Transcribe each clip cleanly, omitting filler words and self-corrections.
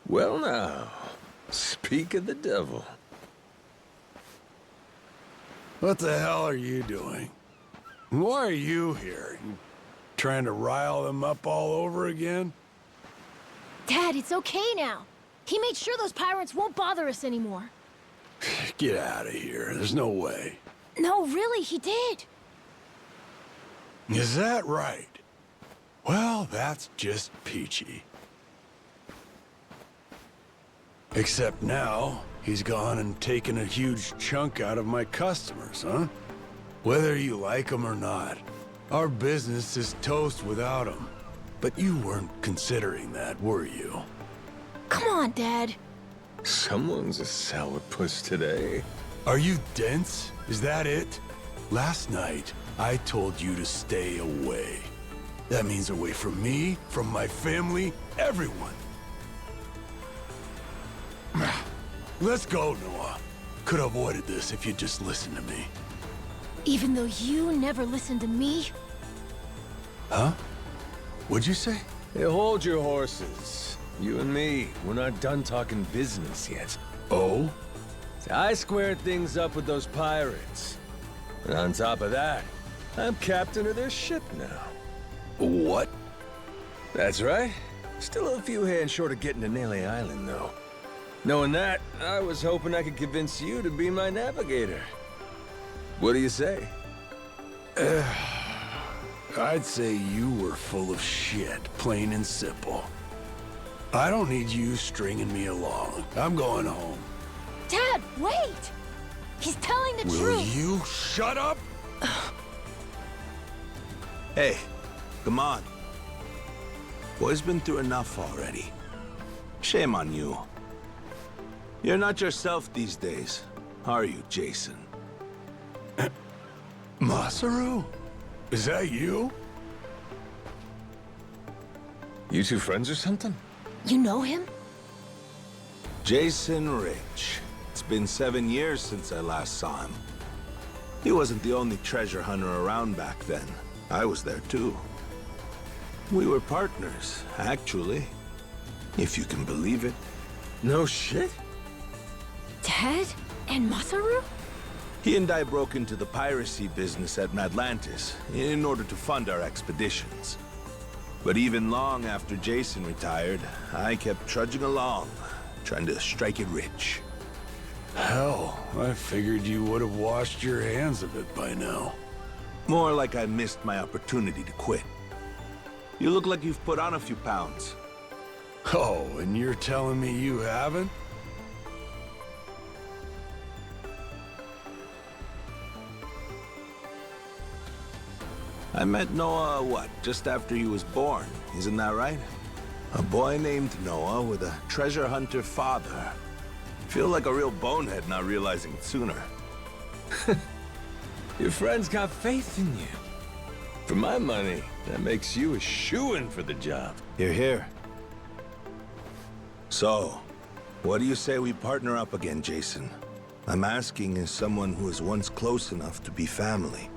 Well now, speak of the devil. What the hell are you doing? Why are you here? You trying to rile them up all over again? Dad, it's okay now. He made sure those pirates won't bother us anymore. Get out of here. There's no way. No, really, he did. Is that right? Well, that's just peachy. Except now, he's gone and taken a huge chunk out of my customers, huh? Whether you like them or not, our business is toast without him. But you weren't considering that, were you? Come on, Dad. Someone's a sourpuss today. Are you dense? Is that it? Last night, I told you to stay away. That means away from me, from my family, everyone. Let's go, Noah. Could have avoided this if you'd just listened to me. Even though you never listened to me? Huh? What'd you say? Hey, hold your horses. You and me, we're not done talking business yet. Oh? See, I squared things up with those pirates. And on top of that, I'm captain of their ship now. What? That's right. Still a few hands short of getting to Nele Island, though. Knowing that, I was hoping I could convince you to be my navigator. What do you say? I'd say you were full of shit, plain and simple. I don't need you stringing me along. I'm going home. Dad, wait! He's telling the Will truth. you shut up? Hey, come on. Boy's been through enough already. Shame on you. You're not yourself these days, are you, Jason? Masaru? Is that you? You two friends or something? You know him? Jason Rich. It's been 7 years since I last saw him. He wasn't the only treasure hunter around back then. I was there too. We were partners, actually. If you can believe it. No shit? Dad? And Masaru? He and I broke into the piracy business at Atlantis in order to fund our expeditions. But even long after Jason retired, I kept trudging along, trying to strike it rich. Hell, I figured you would have washed your hands of it by now. More like I missed my opportunity to quit. You look like you've put on a few pounds. Oh, and you're telling me you haven't? I met Noah, what, just after he was born, isn't that right? A boy named Noah with a treasure hunter father. Feel like a real bonehead not realizing it sooner. Your friend's got faith in you. For my money, that makes you a shoo-in for the job. You're here. So, what do you say we partner up again, Jason? I'm asking as someone who was once close enough to be family.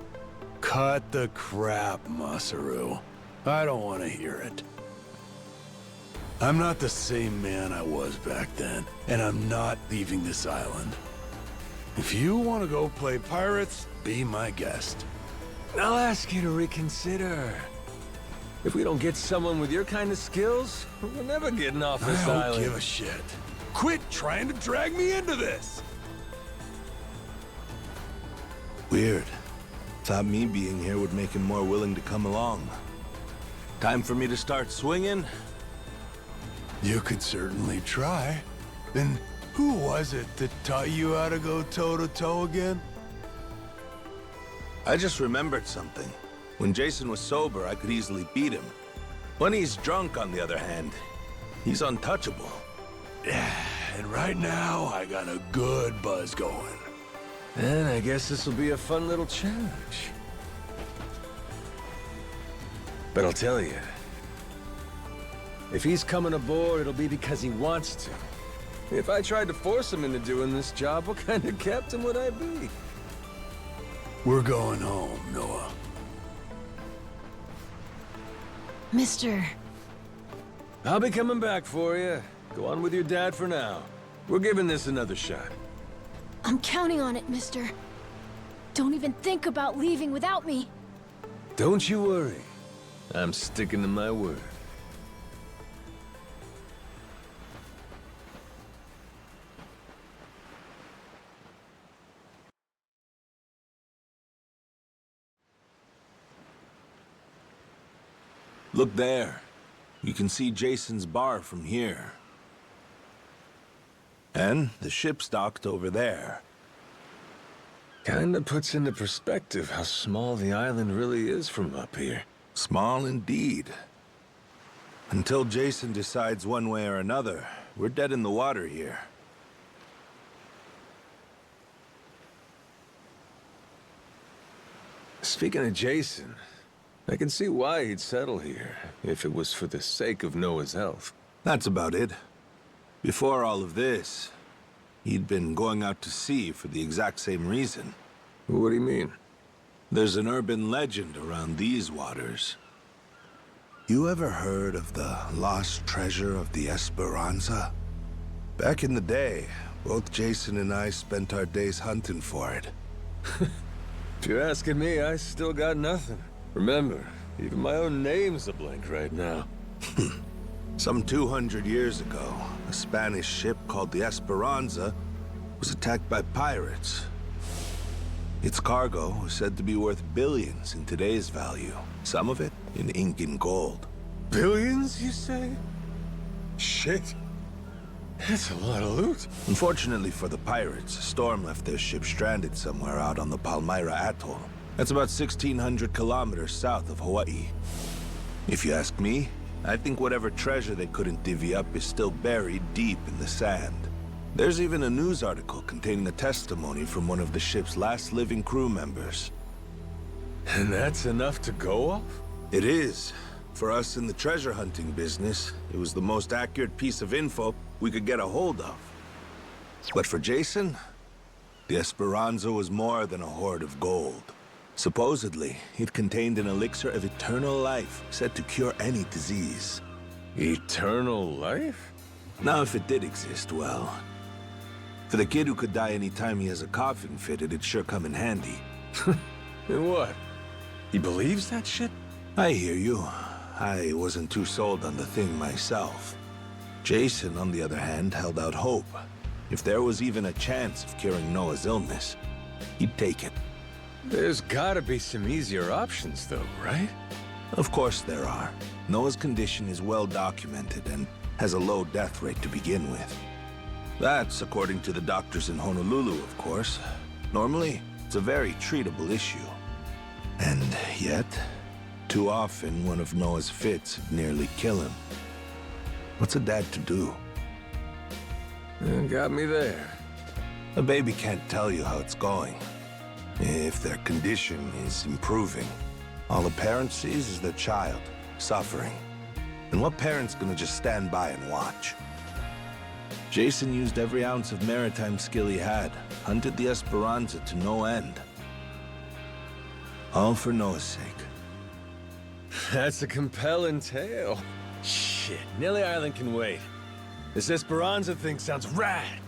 Cut the crap, Masaru. I don't want to hear it. I'm not the same man I was back then, and I'm not leaving this island. If you want to go play pirates, be my guest. I'll ask you to reconsider. If we don't get someone with your kind of skills, we're never getting off this I island. don't give a shit. Quit trying to drag me into this! Weird. Thought me being here would make him more willing to come along. Time for me to start swinging? You could certainly try. Then who was it that taught you how to go toe-to-toe again? I just remembered something. When Jason was sober, I could easily beat him. When he's drunk, on the other hand, he's untouchable. Yeah, and right now, I got a good buzz going. Then I guess this will be a fun little challenge. But I'll tell you, if he's coming aboard, it'll be because he wants to. If I tried to force him into doing this job, what kind of captain would I be? We're going home, Noah. Mister... I'll be coming back for you. Go on with your dad for now. We're giving this another shot. I'm counting on it, mister. Don't even think about leaving without me. Don't you worry. I'm sticking to my word. Look there. You can see Jason's bar from here. And the ship's docked over there. Kinda puts into perspective how small the island really is from up here. Small indeed. Until Jason decides one way or another, we're dead in the water here. Speaking of Jason, I can see why he'd settle here, if it was for the sake of Noah's health. That's about it. Before all of this, he'd been going out to sea for the exact same reason. What do you mean? There's an urban legend around these waters. You ever heard of the lost treasure of the Esperanza? Back in the day, both Jason and I spent our days hunting for it. If you're asking me, I still got nothing. Remember, even my own name's a blank right now. Some 200 years ago, a Spanish ship called the Esperanza was attacked by pirates. Its cargo was said to be worth billions in today's value, some of it in ink and gold. Billions, you say? Shit. That's a lot of loot. Unfortunately for the pirates, a storm left their ship stranded somewhere out on the Palmyra Atoll. That's about 1,600 kilometers south of Hawaii. If you ask me, I think whatever treasure they couldn't divvy up is still buried deep in the sand. There's even a news article containing a testimony from one of the ship's last living crew members. And that's enough to go off? It is. For us in the treasure hunting business, it was the most accurate piece of info we could get a hold of. But for Jason, the Esperanza was more than a hoard of gold. Supposedly, it contained an elixir of eternal life, said to cure any disease. Eternal life? Now, if it did exist, well... For the kid who could die any time he has a coffin fitted, it'd sure come in handy. And what? He believes that shit? I hear you. I wasn't too sold on the thing myself. Jason, on the other hand, held out hope. If there was even a chance of curing Noah's illness, he'd take it. There's gotta be some easier options, though, right? Of course there are. Noah's condition is well documented and has a low death rate to begin with. That's according to the doctors in Honolulu, of course. Normally, it's a very treatable issue. And yet, too often one of Noah's fits would nearly kill him. What's a dad to do? Got me there. A baby can't tell you how it's going. If their condition is improving, all a parent sees is their child suffering. And what parent's gonna just stand by and watch? Jason used every ounce of maritime skill he had, hunted the Esperanza to no end. All for Noah's sake. That's a compelling tale. Shit, Nelly Island can wait. This Esperanza thing sounds rad.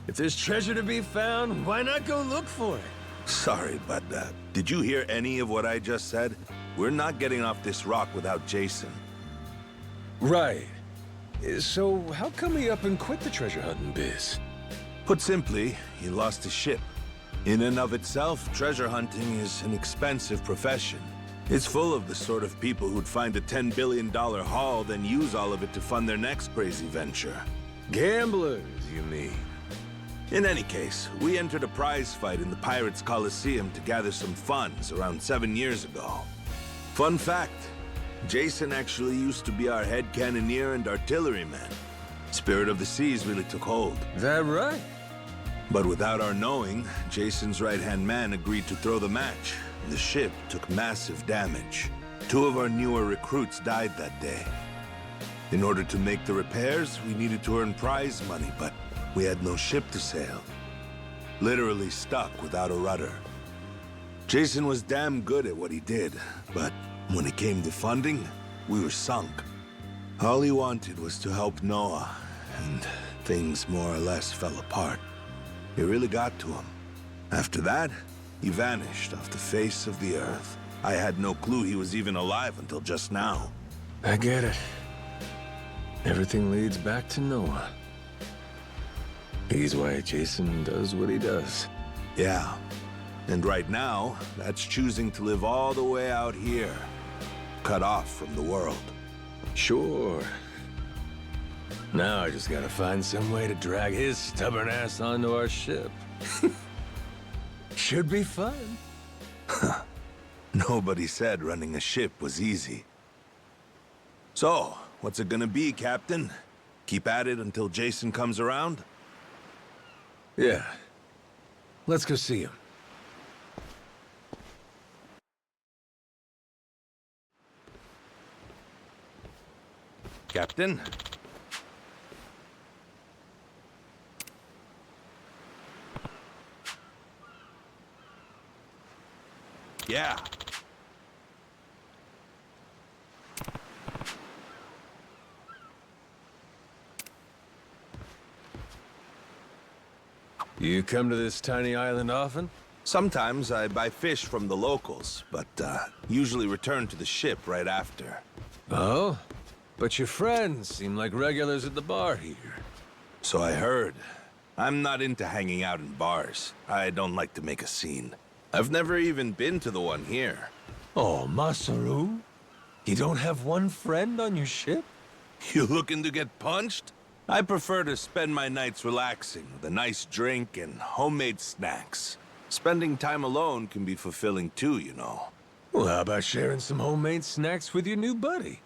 If there's treasure to be found, why not go look for it? Sorry, but did you hear any of what I just said? We're not getting off this rock without Jason. Right. So how come he up and quit the treasure hunting biz? Put simply, he lost his ship. In and of itself, treasure hunting is an expensive profession. It's full of the sort of people who'd find a $10 billion haul, then use all of it to fund their next crazy venture. Gamblers, you mean? In any case, we entered a prize fight in the Pirates Coliseum to gather some funds around 7 years ago. Fun fact, Jason actually used to be our head cannoneer and artilleryman. Spirit of the seas really took hold. That right? But without our knowing, Jason's right-hand man agreed to throw the match. The ship took massive damage. 2 of our newer recruits died that day. In order to make the repairs, we needed to earn prize money, but we had no ship to sail. Literally stuck without a rudder. Jason was damn good at what he did, but when it came to funding, we were sunk. All he wanted was to help Noah, and things more or less fell apart. It really got to him. After that, he vanished off the face of the earth. I had no clue he was even alive until just now. I get it. Everything leads back to Noah. He's why Jason does what he does. Yeah. And right now, that's choosing to live all the way out here, cut off from the world. Sure. Now I just gotta find some way to drag his stubborn ass onto our ship. Should be fun. Nobody said running a ship was easy. So, what's it gonna be, Captain? Keep at it until Jason comes around? Yeah. Let's go see him. Captain? Yeah. You come to this tiny island often? Sometimes I buy fish from the locals, but usually return to the ship right after. Oh? But your friends seem like regulars at the bar here. So I heard. I'm not into hanging out in bars. I don't like to make a scene. I've never even been to the one here. Oh, Masaru? You don't have one friend on your ship? You looking to get punched? I prefer to spend my nights relaxing with a nice drink and homemade snacks. Spending time alone can be fulfilling too, you know. Well, how about sharing some homemade snacks with your new buddy?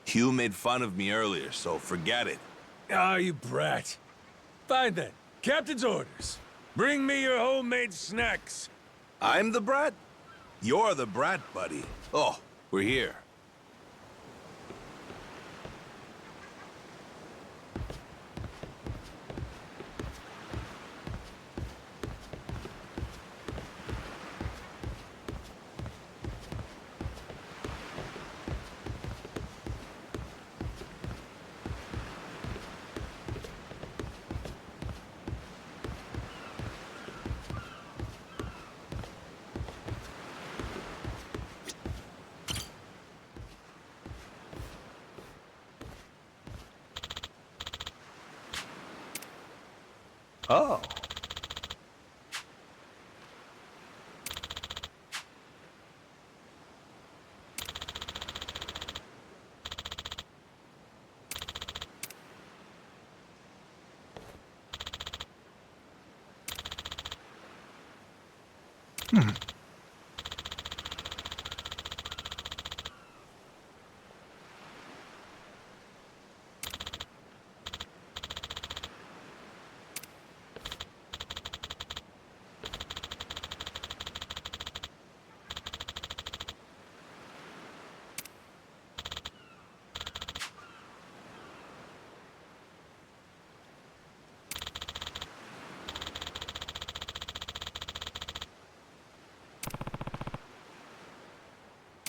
Hugh made fun of me earlier, so forget it. Ah, you brat. Fine then. Captain's orders. Bring me your homemade snacks. I'm the brat? You're the brat, buddy. Oh, we're here. Oh.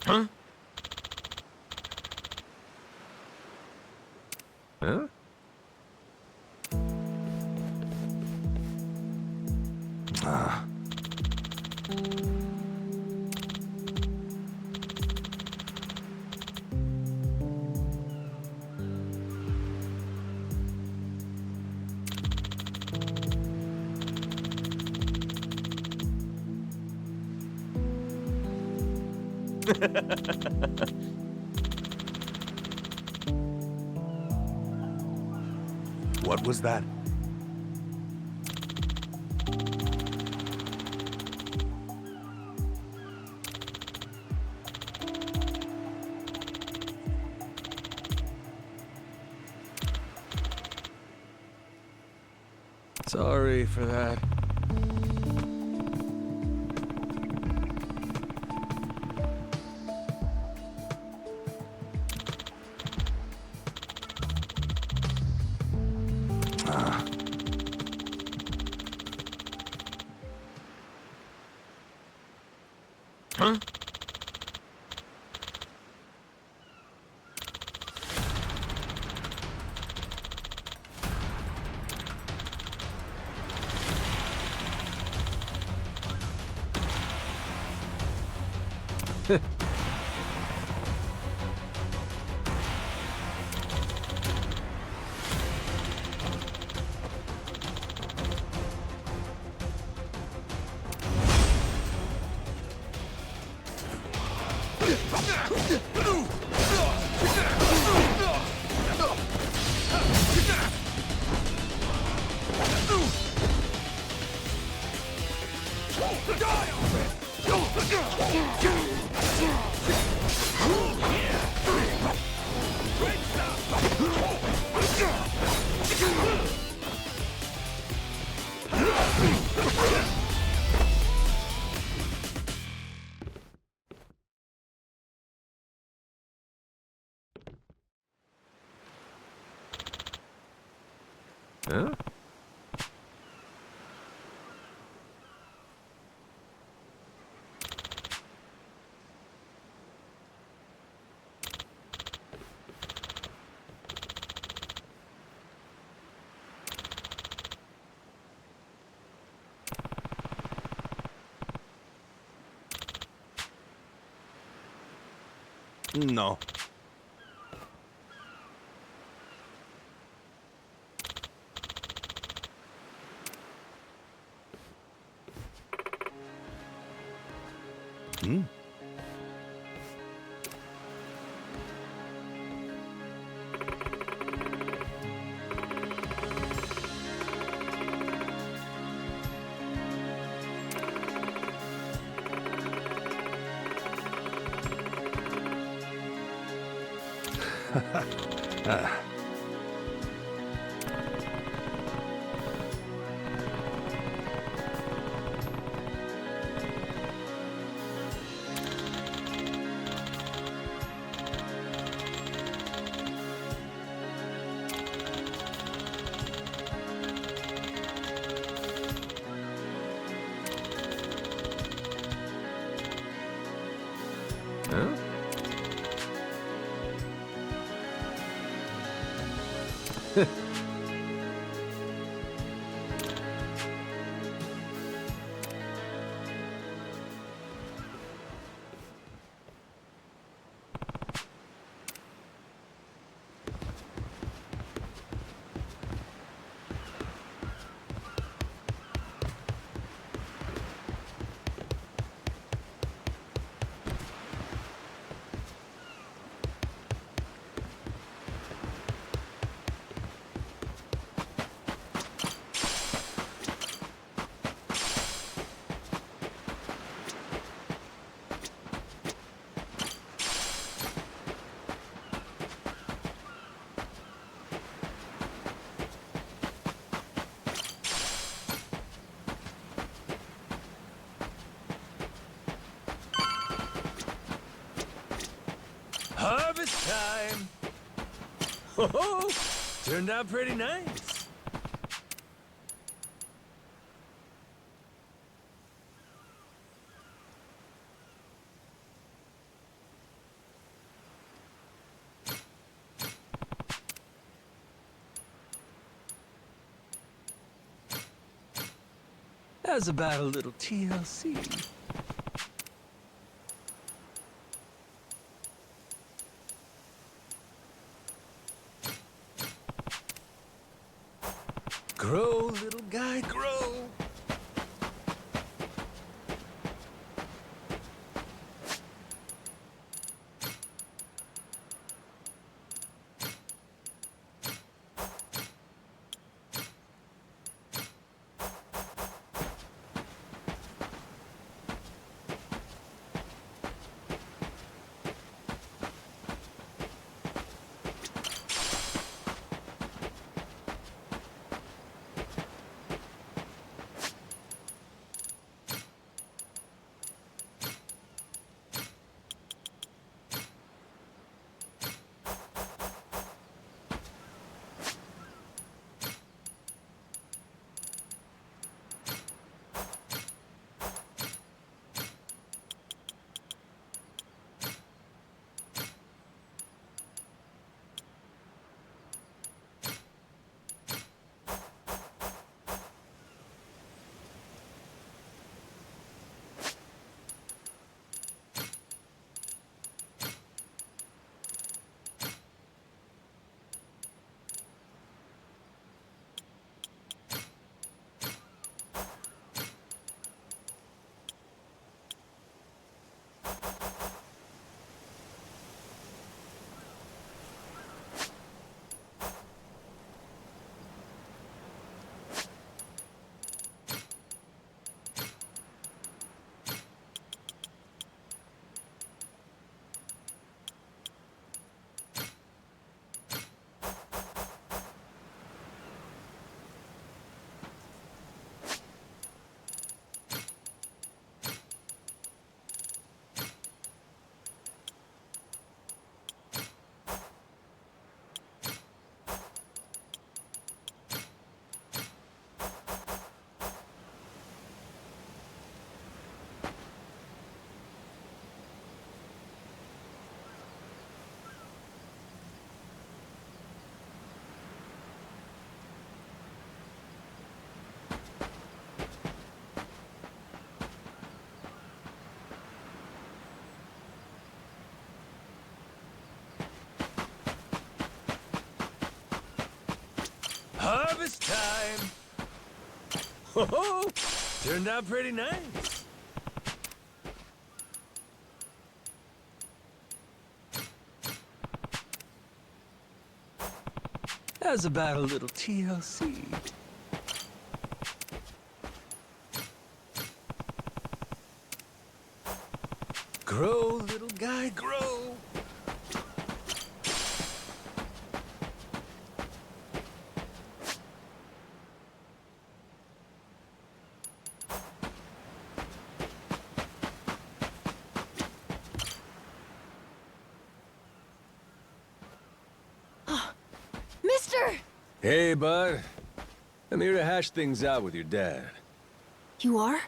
Huh? Huh? Ah. What was that? Sorry for that. Huh? Huh? No. Hmm? Huh? Harvest time! Ho-ho! Turned out pretty nice. How's about a little TLC? Grow, little guy, grow! harvest time. Oh, turned out pretty nice. How's about a little TLC? Grow, little guy, grow. Mister! Hey, bud. I'm here to hash things out with your dad. You are?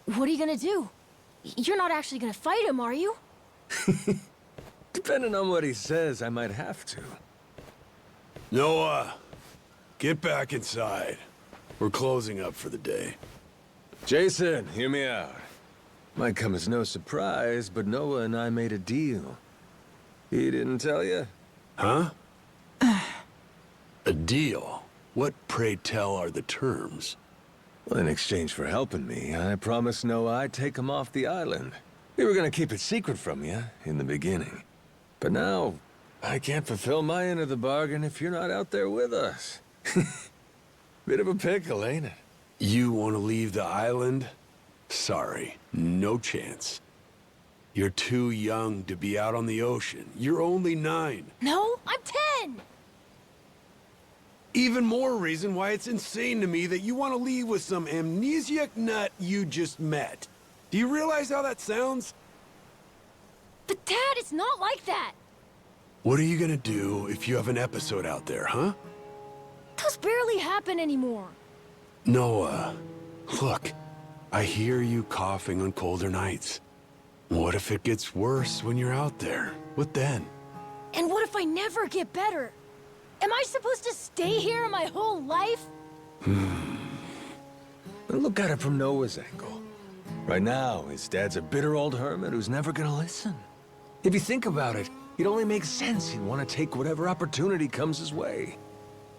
What are you gonna do? You're not actually gonna fight him, are you? Depending on what he says, I might have to. Noah, get back inside. We're closing up for the day. Jason, hear me out. Might come as no surprise, but Noah and I made a deal. He didn't tell you? Huh? A deal? What, pray tell, are the terms? Well, in exchange for helping me, I promised Noah I'd take him off the island. We were gonna keep it secret from you in the beginning. But now, I can't fulfill my end of the bargain if you're not out there with us. Bit of a pickle, ain't it? You want to leave the island? Sorry, no chance. You're too young to be out on the ocean. You're only 9. No, I'm 10! Even more reason why it's insane to me that you want to leave with some amnesiac nut you just met. Do you realize how that sounds? But Dad, it's not like that! What are you gonna do if you have an episode out there, huh? Those barely happen anymore. Noah, look, I hear you coughing on colder nights. What if it gets worse when you're out there? What then? And what if I never get better? Am I supposed to stay here my whole life? Look at it from Noah's angle. Right now, his dad's a bitter old hermit who's never gonna listen. If you think about it, it only makes sense he'd want to take whatever opportunity comes his way.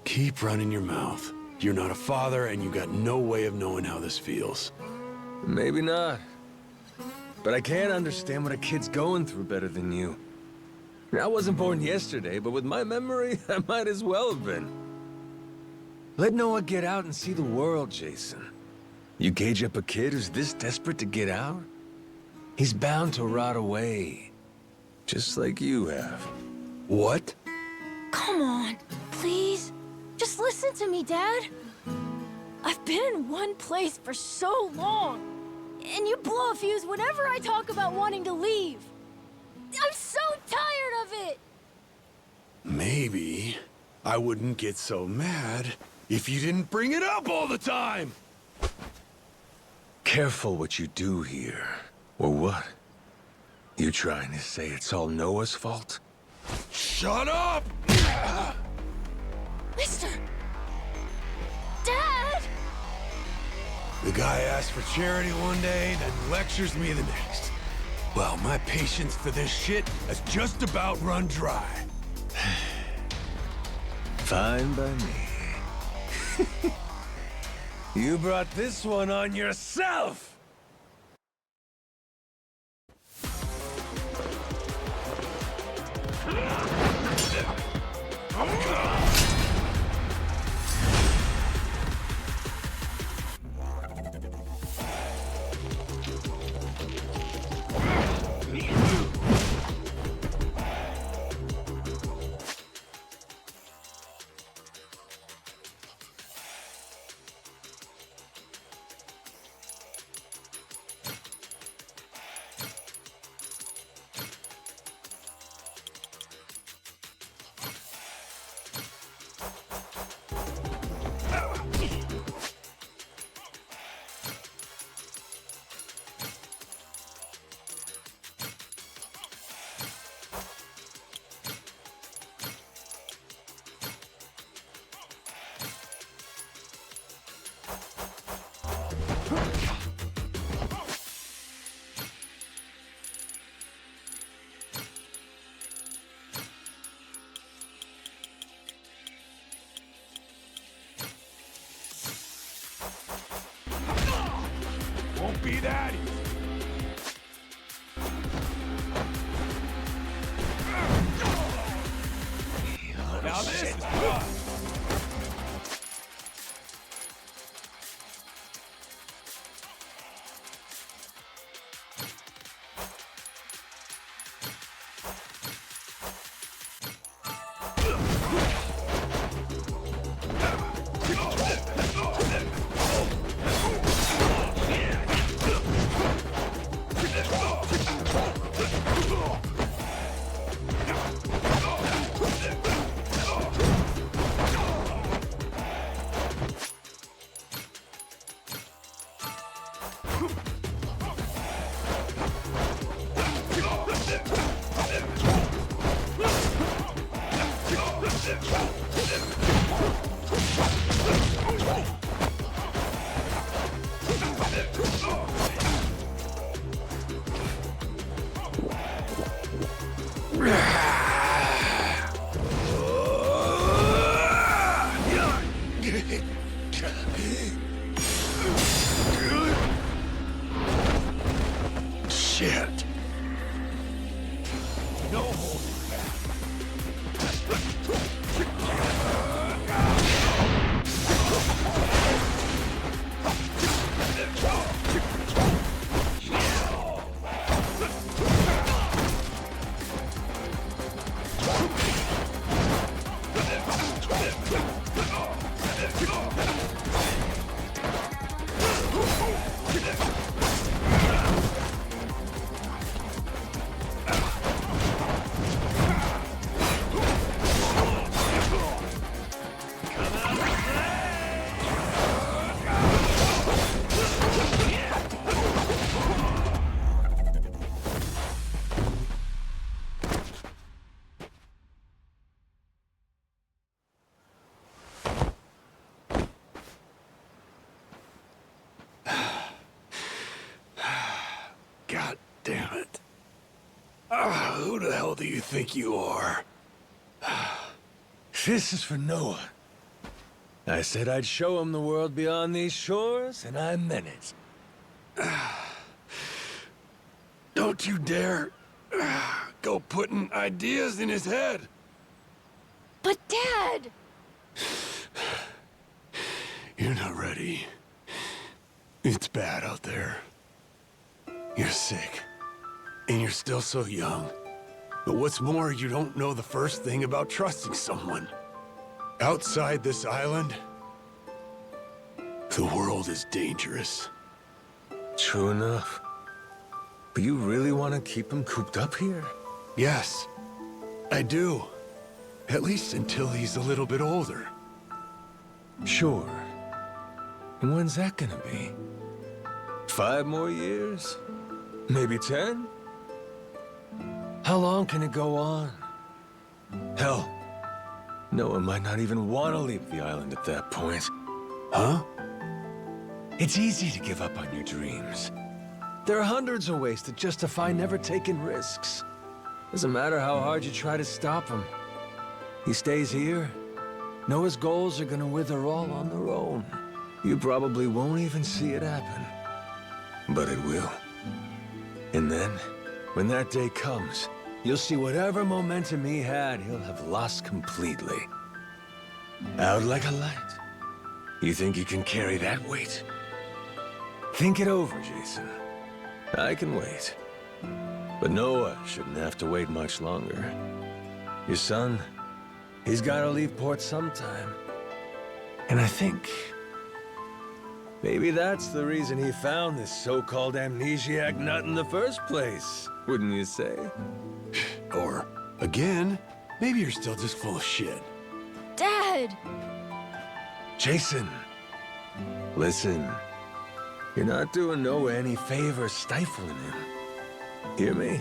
Keep running your mouth. You're not a father, and you got no way of knowing how this feels. Maybe not. But I can't understand what a kid's going through better than you. I wasn't born yesterday, but with my memory, I might as well have been. Let Noah get out and see the world, Jason. You cage up a kid who's this desperate to get out? He's bound to rot away. Just like you have. What? Come on, please. Just listen to me, Dad. I've been in one place for so long, and you blow a fuse whenever I talk about wanting to leave. I'm so tired of it! Maybe I wouldn't get so mad if you didn't bring it up all the time! Careful what you do here. Or what? You trying to say it's all Noah's fault? Shut up! Mister! Dad! The guy asks for charity one day, then lectures me the next. Well, my patience for this shit has just about run dry. Fine by me. You brought this one on yourself! be that easy. Now this is fun. Shit. No. God damn it. Who the hell do you think you are? This is for Noah. I said I'd show him the world beyond these shores, and I meant it. Don't you dare go putting ideas in his head. But Dad! You're not ready. It's bad out there. You're sick. And you're still so young. But what's more, you don't know the first thing about trusting someone. Outside this island, the world is dangerous. True enough. But you really want to keep him cooped up here? Yes, I do. At least until he's a little bit older. Sure. And when's that gonna be? 5 more years? Maybe 10? How long can it go on? Hell, Noah might not even want to leave the island at that point. Huh? It's easy to give up on your dreams. There are hundreds of ways to justify never taking risks. Doesn't matter how hard you try to stop him. He stays here, Noah's goals are gonna wither all on their own. You probably won't even see it happen. But it will. And then, when that day comes, you'll see whatever momentum he had, he'll have lost completely. Out like a light. You think you can carry that weight? Think it over, Jason. I can wait. But Noah shouldn't have to wait much longer. Your son, he's gotta leave port sometime. And I think maybe that's the reason he found this so-called amnesiac nut in the first place, wouldn't you say? Or, again, maybe you're still just full of shit. Dad! Jason, listen. You're not doing Noah any favors stifling him. Hear me?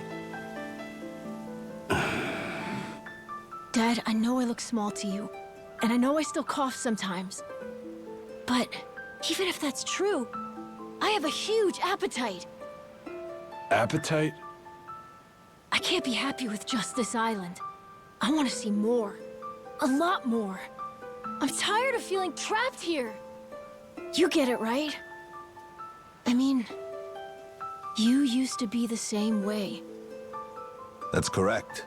Dad, I know I look small to you, and I know I still cough sometimes. But even if that's true, I have a huge appetite. Appetite? I can't be happy with just this island. I want to see more. A lot more. I'm tired of feeling trapped here. You get it, right? I mean, You used to be the same way. That's correct.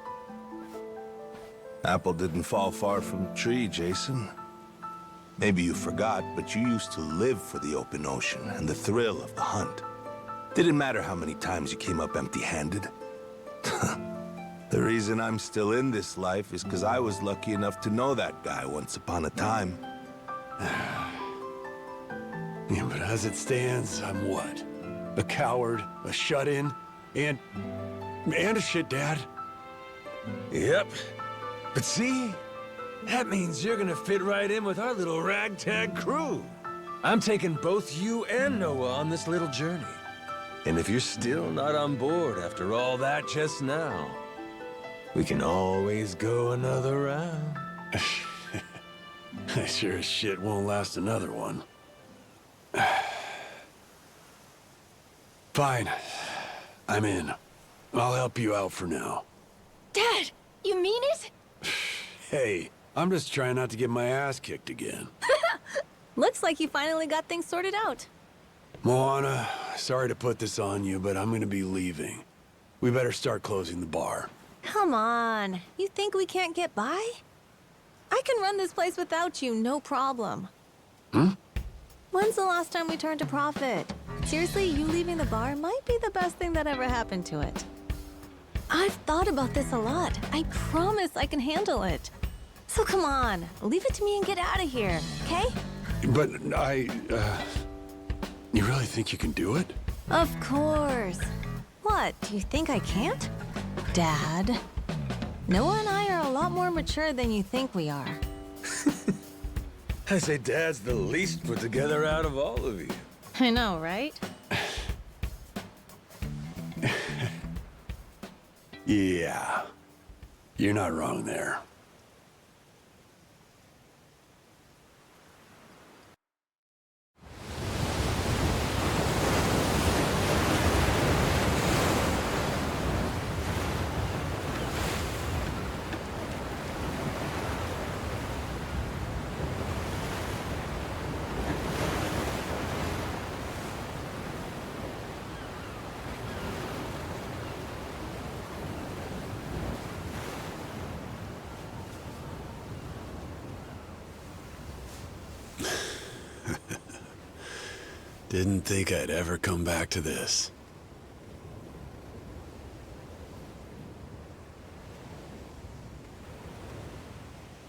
Apple didn't fall far from the tree, Jason. Maybe you forgot, but you used to live for the open ocean and the thrill of the hunt. Didn't matter how many times you came up empty-handed. The reason I'm still in this life is because I was lucky enough to know that guy once upon a time. Yeah, but as it stands, I'm what? A coward, a shut-in, and a shit dad. Yep. But see? That means you're gonna fit right in with our little ragtag crew. I'm taking both you and Noah on this little journey. And if you're still not on board after all that just now, we can always go another round. I sure as shit won't last another one. Fine. I'm in. I'll help you out for now. Dad, you mean it? Hey, I'm just trying not to get my ass kicked again. Looks like you finally got things sorted out. Moana, sorry to put this on you, but I'm gonna be leaving. We better start closing the bar. Come on. You think we can't get by? I can run this place without you, no problem. When's the last time we turned a profit? Seriously, you leaving the bar might be the best thing that ever happened to it. I've thought about this a lot. I promise I can handle it. So come on, leave it to me and get out of here, okay? But you really think you can do it? Of course. What, do you think I can't? Dad, Noah and I are a lot more mature than you think we are. I say Dad's the least put together out of all of you. I know, right? Yeah. You're not wrong there. Didn't think I'd ever come back to this.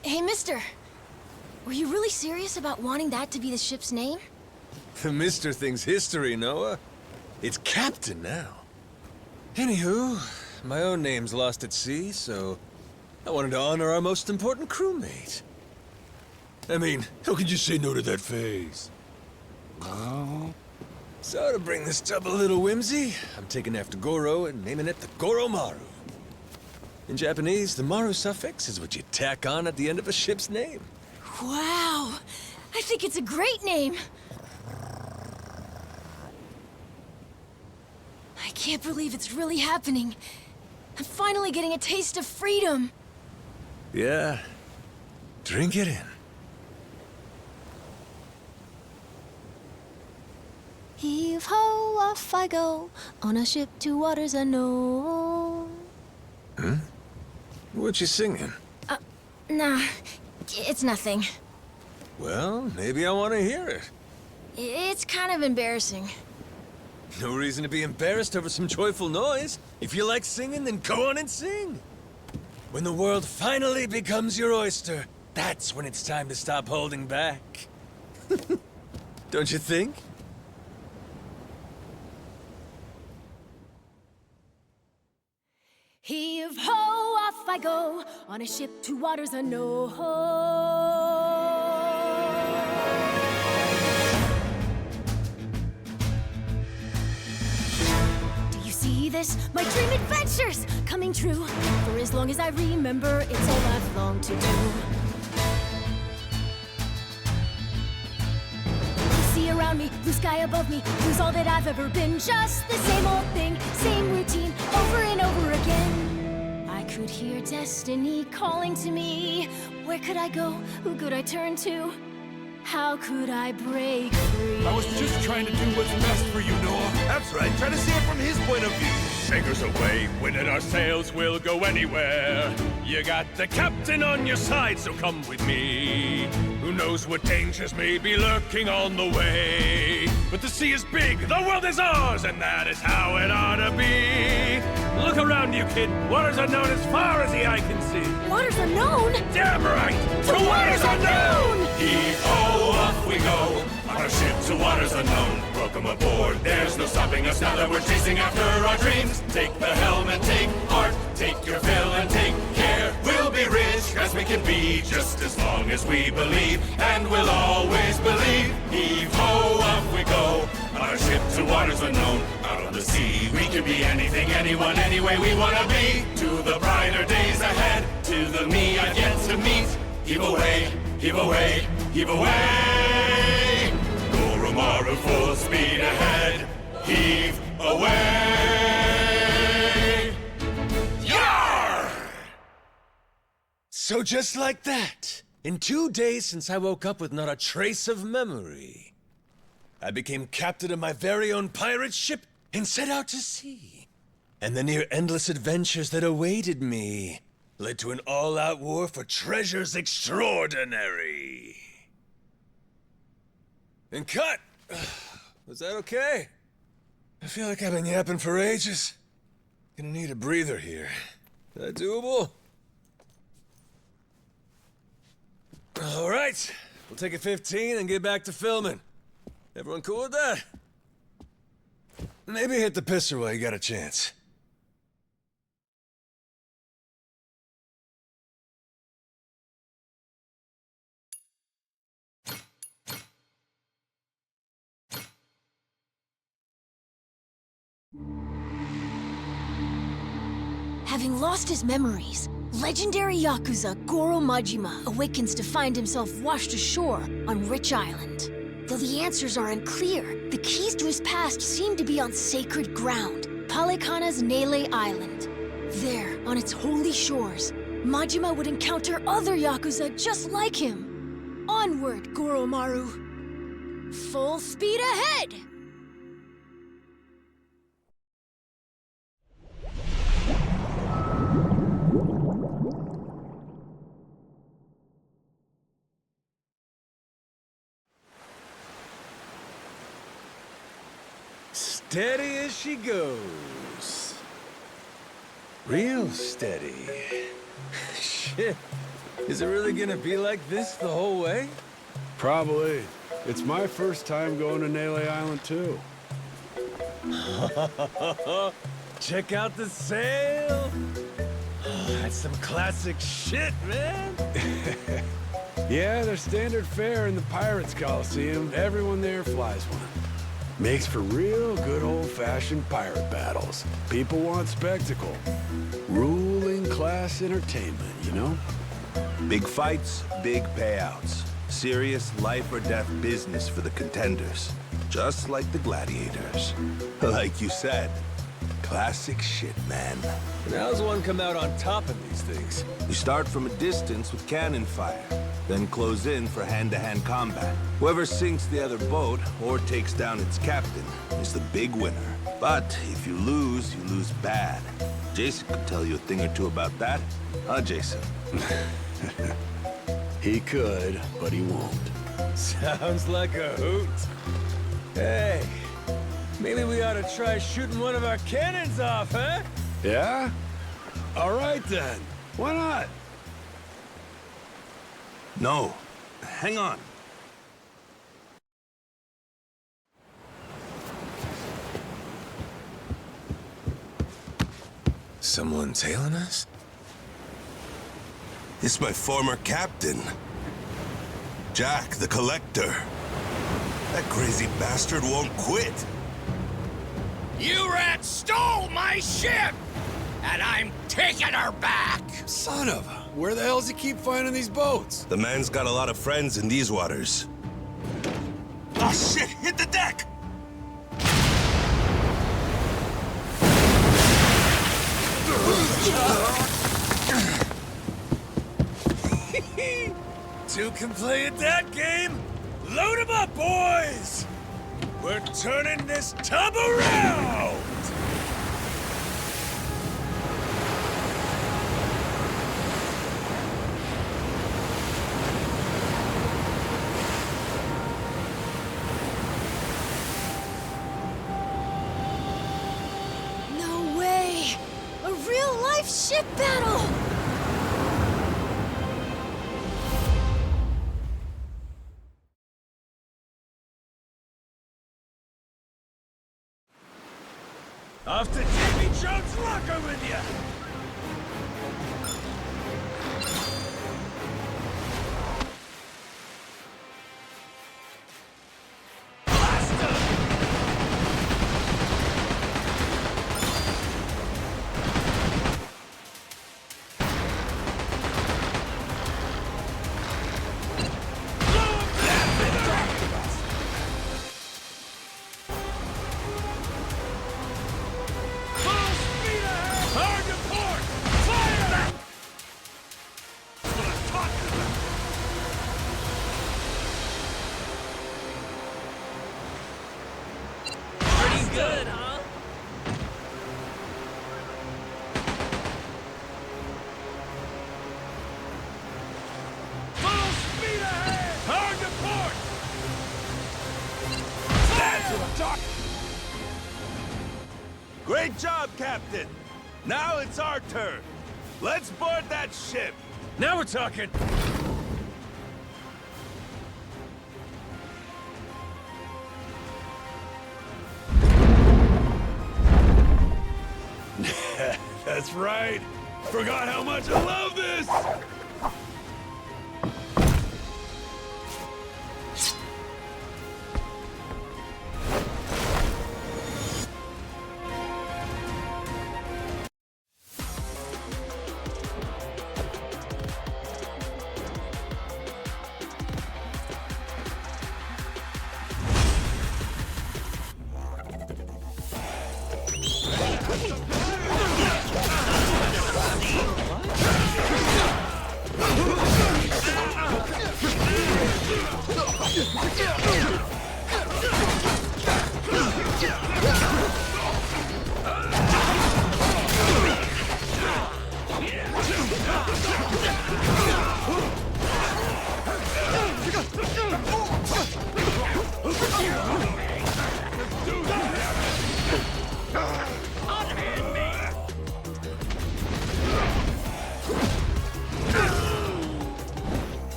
Hey, mister. Were you really serious about wanting that to be the ship's name? The Mister thing's history, Noah. It's Captain now. Anywho, my own name's lost at sea, so I wanted to honor our most important crewmate. I mean, how could you say no to that phase? So to bring this up a little whimsy, I'm taking after Goro and naming it the Goromaru. In Japanese, the Maru suffix is what you tack on at the end of a ship's name. Wow! I think it's a great name! I can't believe it's really happening. I'm finally getting a taste of freedom. Yeah. Drink it in. Heave ho, off I go, on a ship to waters unknown. What you singing? Nah, it's nothing. Well, maybe I want to hear it. It's kind of embarrassing. No reason to be embarrassed over some joyful noise. If you like singing, then go on and sing. When the world finally becomes your oyster, that's when it's time to stop holding back. Don't you think? Heave ho, off I go, on a ship to waters unknown. Do you see this? My dream adventures coming true. For as long as I remember, it's all I've longed to do. Sea around me, blue sky above me, lose all that I've ever been. Just the same old thing, same routine, over and over again. I could hear destiny calling to me. Where could I go? Who could I turn to? How could I break free? I was just trying to do what's best for you, Noah. That's right, try to see it from his point of view. Fingers away, winning our sails, we'll go anywhere. You got the captain on your side, so come with me. Who knows what dangers may be lurking on the way. But the sea is big, the world is ours, and that is how it ought to be. Look around you, kid. Waters unknown as far as the eye can see. Waters unknown? Damn right! To waters unknown! Heave-ho, off we go. On our ship to waters unknown. Welcome aboard, there's no stopping us now that we're chasing after our dreams. Take the helm and take heart, take your fill and take care. We'll be rich as we can be, just as long as we believe, and we'll always believe. Heave-ho, off we go. On our ship to waters unknown. Out on the sea, we can be anything, anyone, any way we wanna be. To the brighter days ahead, to the me I've yet to meet. Heave away, heave away, heave away. Goromaru full speed ahead. Heave away. Yar! So just like that, in 2 days since I woke up with not a trace of memory, I became captain of my very own pirate ship and set out to sea. And the near-endless adventures that awaited me led to an all-out war for treasures extraordinary. And cut! Was that okay? I feel like I've been yapping for ages. Gonna need a breather here. Is that doable? All right, we'll take a 15 and get back to filming. Everyone cool with that? Maybe hit the pisser while you got a chance. Having lost his memories, legendary Yakuza Goro Majima awakens to find himself washed ashore on Rich Island. Though the answers are unclear, the keys to his past seem to be on sacred ground, Palekana's Nele Island. There, on its holy shores, Majima would encounter other Yakuza just like him. Onward, Goromaru. Full speed ahead! Steady as she goes. Real steady. Shit. Is it really gonna be like this the whole way? Probably. It's my first time going to Nele Island, too. Check out the sail. Oh, that's some classic shit, man. Yeah, there's standard fare in the Pirates Coliseum. Everyone there flies one. Makes for real good old-fashioned pirate battles. People want spectacle. Ruling class entertainment, you know? Big fights, big payouts. Serious life or death business for the contenders. Just like the gladiators. Like you said, classic shit, man. And how's one come out on top of these things? You start from a distance with cannon fire, then close in for hand-to-hand combat. Whoever sinks the other boat or takes down its captain is the big winner. But if you lose bad. Jason could tell you a thing or two about that. Huh, Jason? He could, but he won't. Sounds like a hoot. Hey, maybe we ought to try shooting one of our cannons off, huh? Yeah? All right, then. Why not? No. Hang on. Someone tailing us? It's my former captain. Jack, the Collector. That crazy bastard won't quit. You rats stole my ship! And I'm taking her back! Son of a... Where the hell does he keep finding these boats? The man's got a lot of friends in these waters. Ah, shit! Hit the deck! Two can play at that game? Load 'em up, boys! We're turning this tub around! No way! A real-life ship battle! Off to Davy Jones' locker with you! Good, huh? Full speed ahead! Hard to port! That's what I'm talking. Great job, Captain! Now it's our turn. Let's board that ship! Now we're talking! That's right! Forgot how much I love this!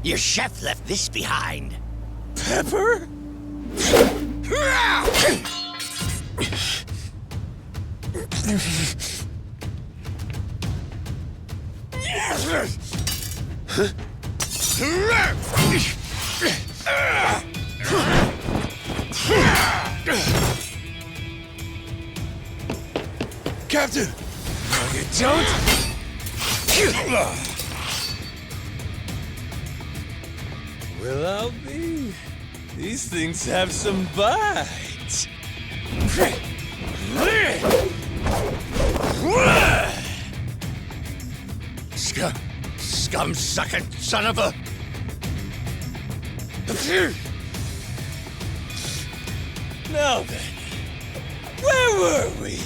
Your chef left this behind. Pepper? Captain! No, you don't! Well, I'll be. These things have some bite. Scum-sucking son of a... Now then, where were we?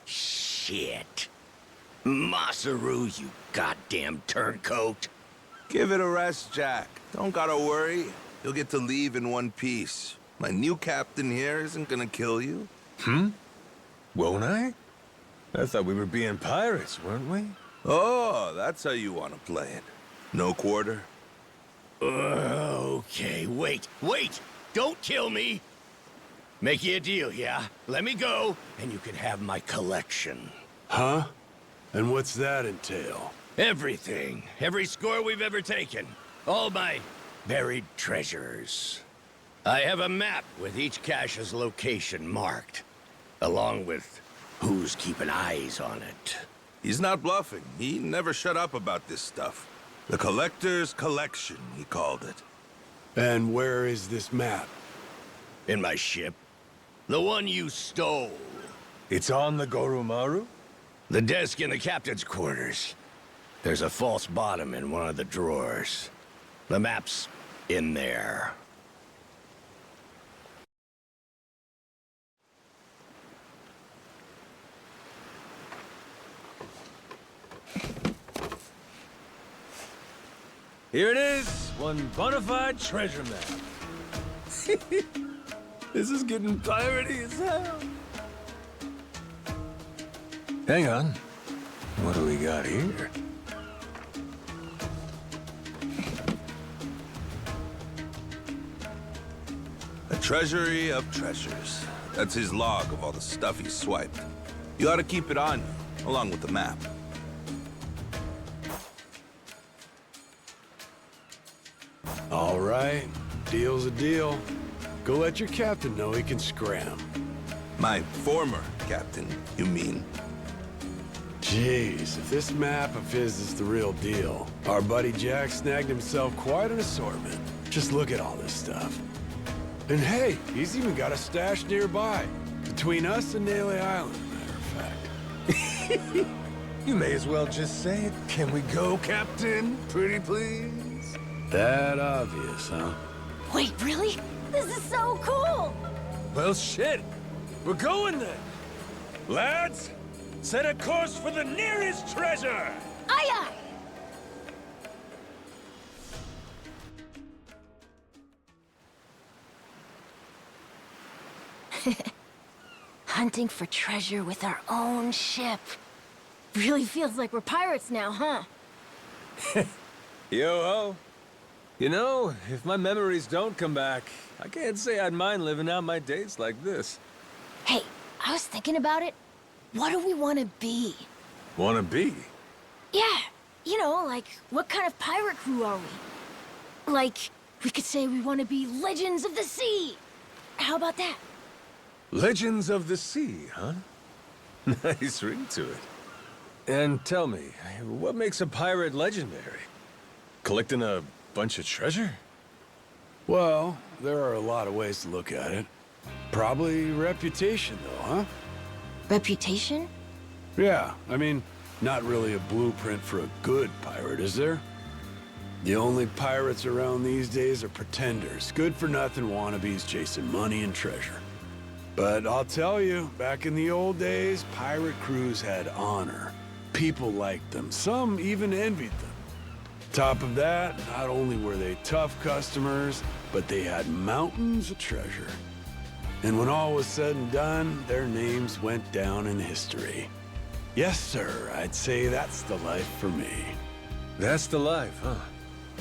Shit. Masaru, you goddamn turncoat. Give it a rest, Jack. Don't gotta worry. You'll get to leave in one piece. My new captain here isn't gonna kill you. Won't I? I thought we were being pirates, weren't we? Oh, that's how you want to play it. No quarter? Okay, wait. Don't kill me. Make you a deal, yeah? Let me go, and you can have my collection. Huh? And what's that entail? Everything. Every score we've ever taken. All my buried treasures. I have a map with each cache's location marked, along with who's keeping eyes on it. He's not bluffing. He never shut up about this stuff. The Collector's Collection, he called it. And where is this map? In my ship. The one you stole. It's on the Goromaru? The desk in the captain's quarters. There's a false bottom in one of the drawers. The map's in there. Here it is, one bona fide treasure map. This is getting piratey as hell. Hang on. What do we got here? A treasury of treasures. That's his log of all the stuff he swiped. You ought to keep it on you, along with the map. All right, deal's a deal. Go let your captain know he can scram. My former captain, you mean? Jeez, if this map of his is the real deal, our buddy Jack snagged himself quite an assortment. Just look at all this stuff. And hey, he's even got a stash nearby, between us and Naily Island, matter of fact. You may as well just say it. Can we go, Captain? Pretty please? That obvious, huh? Wait, really? This is so cool! Well, shit. We're going then. Lads, set a course for the nearest treasure! Aye, aye! Hunting for treasure with our own ship. Really feels like we're pirates now, huh? Yo-ho. You know, if my memories don't come back, I can't say I'd mind living out my days like this. Hey, I was thinking about it. What do we want to be? Wanna be? Yeah, you know, like, what kind of pirate crew are we? Like, we could say we want to be Legends of the Sea. How about that? Legends of the Sea, huh? Nice ring to it. And tell me, what makes a pirate legendary? Collecting a bunch of treasure? Well, there are a lot of ways to look at it. Probably reputation, though, huh? Reputation? Yeah, I mean, not really a blueprint for a good pirate, is there? The only pirates around these days are pretenders, good-for-nothing wannabes chasing money and treasure. But I'll tell you, back in the old days, pirate crews had honor. People liked them, some even envied them. Top of that, not only were they tough customers, but they had mountains of treasure. And when all was said and done, their names went down in history. Yes, sir, I'd say that's the life for me. That's the life, huh?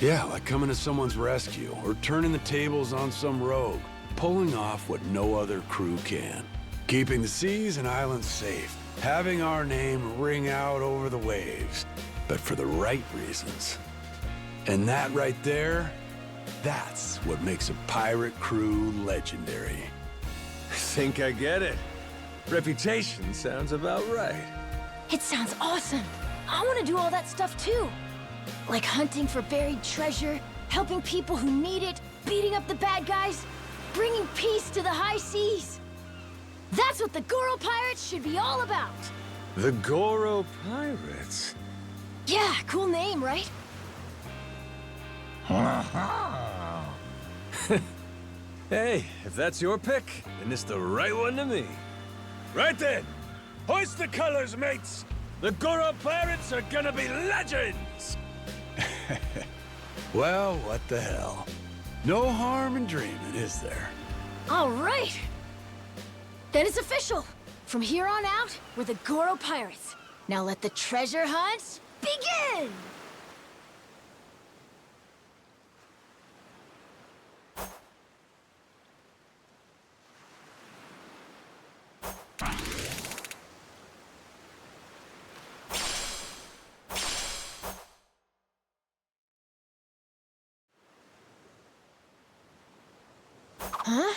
Yeah, like coming to someone's rescue, or turning the tables on some rogue, pulling off what no other crew can. Keeping the seas and islands safe, having our name ring out over the waves, but for the right reasons. And that right there, that's what makes a pirate crew legendary. I think I get it. Reputation sounds about right. It sounds awesome. I want to do all that stuff too. Like hunting for buried treasure, helping people who need it, beating up the bad guys, bringing peace to the high seas. That's what the Goro Pirates should be all about. The Goro Pirates? Yeah, cool name, right? Hey, if that's your pick, then it's the right one to me. Right then! Hoist the colors, mates! The Goro Pirates are gonna be legends! Well, what the hell? No harm in dreaming, is there? All right. Then it's official. From here on out, we're the Goro Pirates. Now let the treasure hunt begin! Huh?